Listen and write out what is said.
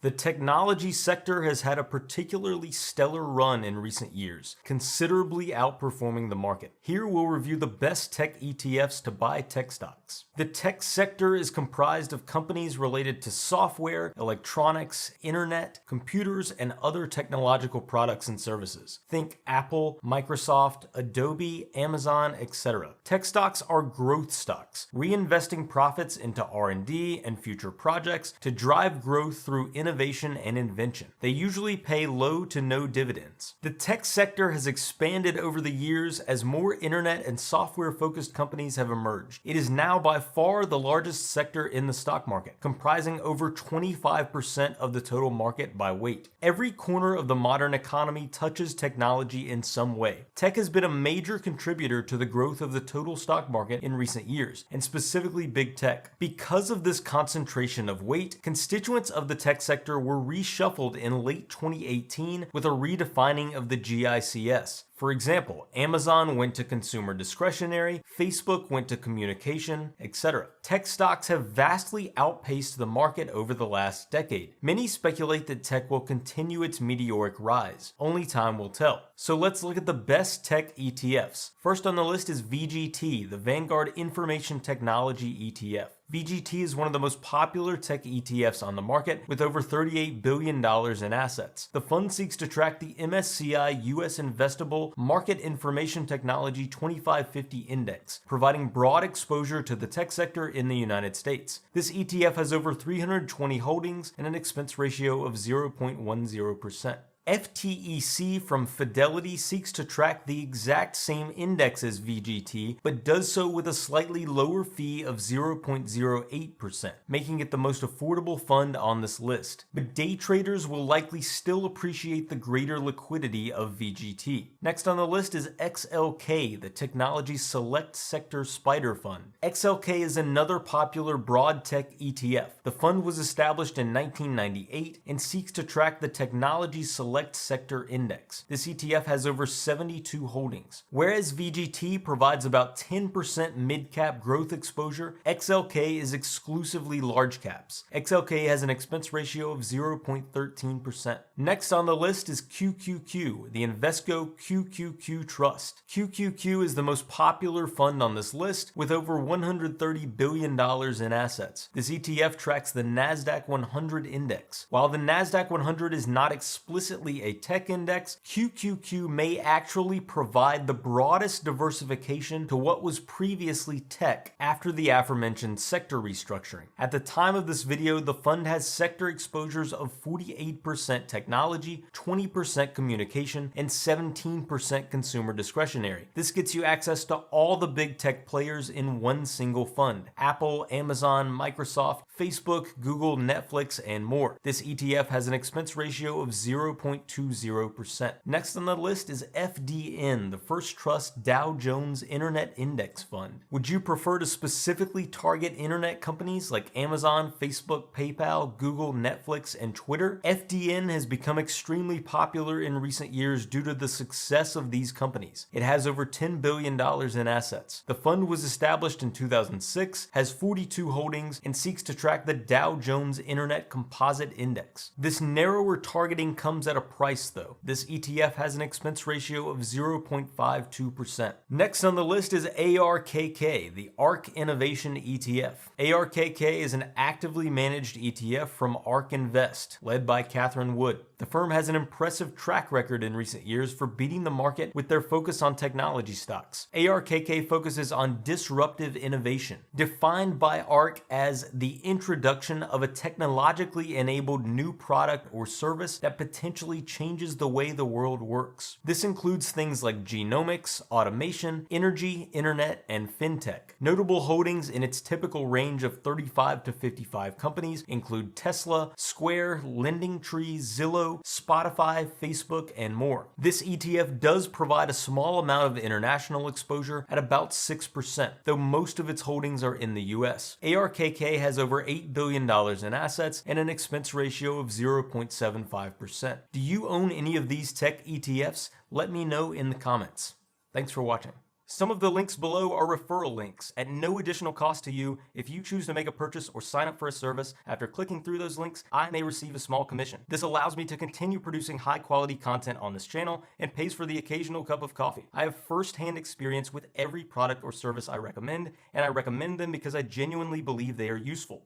The technology sector has had a particularly stellar run in recent years, considerably outperforming the market. Here we'll review the best tech ETFs to buy tech stocks. The tech sector is comprised of companies related to software, electronics, internet, computers, and other technological products and services. Think Apple, Microsoft, Adobe, Amazon, etc. Tech stocks are growth stocks, reinvesting profits into R&D and future projects to drive growth through innovation and invention. They usually pay low to no dividends. The tech sector has expanded over the years as more internet and software-focused companies have emerged. It is now by far the largest sector in the stock market, comprising over 25% of the total market by weight. Every corner of the modern economy touches technology in some way. Tech has been a major contributor to the growth of the total stock market in recent years, and specifically big tech. Because of this concentration of weight, constituents of the tech sector were reshuffled in late 2018 with a redefining of the GICS. For example, Amazon went to consumer discretionary, Facebook went to communication, etc. Tech stocks have vastly outpaced the market over the last decade. Many speculate that tech will continue its meteoric rise. Only time will tell. So let's look at the best tech ETFs. First on the list is VGT, the Vanguard Information Technology ETF. VGT is one of the most popular tech ETFs on the market with over $38 billion in assets. The fund seeks to track the MSCI US Investable Market Information Technology 2550 Index, providing broad exposure to the tech sector in the United States. This ETF has over 320 holdings and an expense ratio of 0.10%. FTEC from Fidelity seeks to track the exact same index as VGT, but does so with a slightly lower fee of 0.08%, making it the most affordable fund on this list. But day traders will likely still appreciate the greater liquidity of VGT. Next on the list is XLK, the Technology Select Sector Spider Fund. XLK is another popular broad tech ETF. The fund was established in 1998 and seeks to track the Technology Select Sector Index. This ETF has over 72 holdings. Whereas VGT provides about 10% mid-cap growth exposure, XLK is exclusively large caps. XLK has an expense ratio of 0.13%. Next on the list is QQQ, the Invesco QQQ Trust. QQQ is the most popular fund on this list with over $130 billion in assets. This ETF tracks the NASDAQ 100 index. While the NASDAQ 100 is not explicitly a tech index, QQQ may actually provide the broadest diversification to what was previously tech after the aforementioned sector restructuring. At the time of this video, the fund has sector exposures of 48% technology, 20% communication, and 17% consumer discretionary. This gets you access to all the big tech players in one single fund: Apple, Amazon, Microsoft, Facebook, Google, Netflix, and more. This ETF has an expense ratio of 0.20%. Next on the list is FDN, the First Trust Dow Jones Internet Index Fund. Would you prefer to specifically target internet companies like Amazon, Facebook, PayPal, Google, Netflix, and Twitter? FDN has become extremely popular in recent years due to the success of these companies. It has over $10 billion in assets. The fund was established in 2006, has 42 holdings, and seeks to track the Dow Jones Internet Composite Index. This narrower targeting comes at a price though. This ETF has an expense ratio of 0.52%. Next on the list is ARKK, the ARK Innovation ETF. ARKK is an actively managed ETF from ARK Invest, led by Catherine Wood. The firm has an impressive track record in recent years for beating the market with their focus on technology stocks. ARKK focuses on disruptive innovation, defined by ARK as the introduction of a technologically enabled new product or service that potentially changes the way the world works. This includes things like genomics, automation, energy, internet, and fintech. Notable holdings in its typical range of 35 to 55 companies include Tesla, Square, LendingTree, Zillow, Spotify, Facebook, and more. This ETF does provide a small amount of international exposure at about 6%, though most of its holdings are in the US. ARKK has over $8 billion in assets and an expense ratio of 0.75%. Do you own any of these tech ETFs? Let me know in the comments. Thanks for watching. Some of the links below are referral links at no additional cost to you. If you choose to make a purchase or sign up for a service, after clicking through those links, I may receive a small commission. This allows me to continue producing high quality content on this channel and pays for the occasional cup of coffee. I have first-hand experience with every product or service I recommend, and I recommend them because I genuinely believe they are useful.